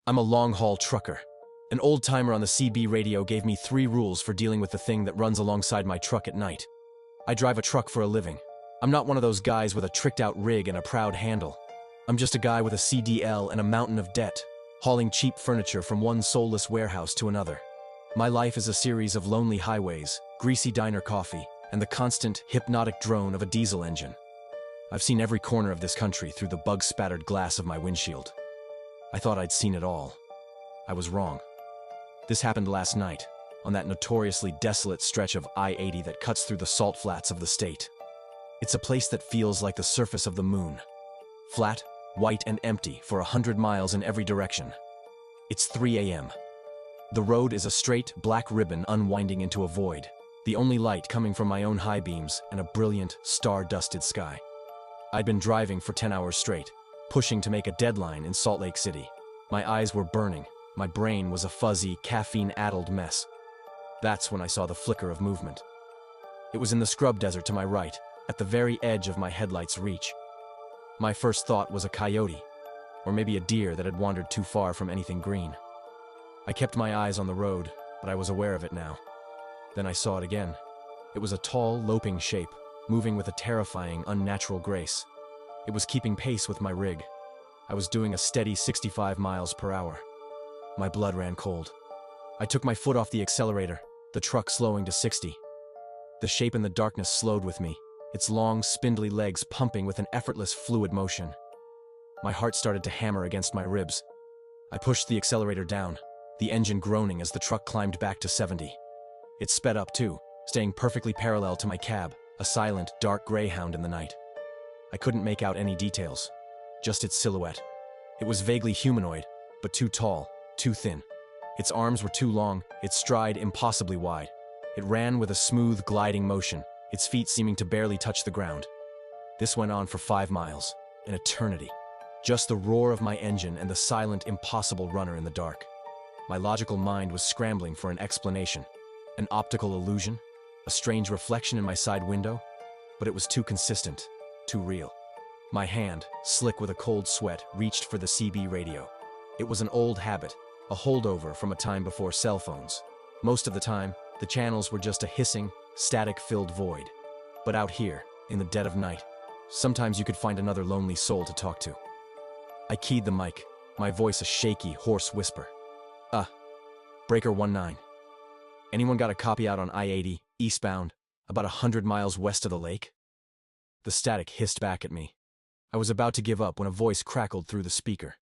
I'm a long-haul trucker. An old-timer on the CB radio gave me 3 rules for dealing with the thing that runs alongside my truck at night. I drive a truck for a living. I'm not one of those guys with a tricked-out rig and a proud handle. I'm just a guy with a CDL and a mountain of debt, hauling cheap furniture from one soulless warehouse to another. My life is a series of lonely highways, greasy diner coffee, and the constant, hypnotic drone of a diesel engine. I've seen every corner of this country through the bug-spattered glass of my windshield. I thought I'd seen it all. I was wrong. This happened last night, on that notoriously desolate stretch of I-80 that cuts through the salt flats of the state. It's a place that feels like the surface of the moon. Flat, white, and empty for 100 miles in every direction. It's 3 a.m. The road is a straight, black ribbon unwinding into a void, the only light coming from my own high beams and a brilliant, star-dusted sky. I'd been driving for 10 hours straight, pushing to make a deadline in Salt Lake City. My eyes were burning. My brain was a fuzzy, caffeine-addled mess. That's when I saw the flicker of movement. It was in the scrub desert to my right, at the very edge of my headlight's reach. My first thought was a coyote, or maybe a deer that had wandered too far from anything green. I kept my eyes on the road, but I was aware of it now. Then I saw it again. It was a tall, loping shape, moving with a terrifying, unnatural grace. It was keeping pace with my rig. I was doing a steady 65 miles per hour. My blood ran cold. I took my foot off the accelerator, the truck slowing to 60. The shape in the darkness slowed with me, its long, spindly legs pumping with an effortless, fluid motion. My heart started to hammer against my ribs. I pushed the accelerator down, the engine groaning as the truck climbed back to 70. It sped up too, staying perfectly parallel to my cab, a silent, dark greyhound in the night. I couldn't make out any details, just its silhouette. It was vaguely humanoid, but too tall, too thin. Its arms were too long, its stride impossibly wide. It ran with a smooth, gliding motion, its feet seeming to barely touch the ground. This went on for 5 miles, an eternity. Just the roar of my engine and the silent, impossible runner in the dark. My logical mind was scrambling for an explanation. An optical illusion? A strange reflection in my side window? But it was too consistent, too real. My hand, slick with a cold sweat, reached for the CB radio. It was an old habit, a holdover from a time before cell phones. Most of the time, the channels were just a hissing, static-filled void. But out here, in the dead of night, sometimes you could find another lonely soul to talk to. I keyed the mic, my voice a shaky, hoarse whisper. Breaker 19. Anyone got a copy out on I-80, eastbound, about 100 miles west of the lake? The static hissed back at me. I was about to give up when a voice crackled through the speaker.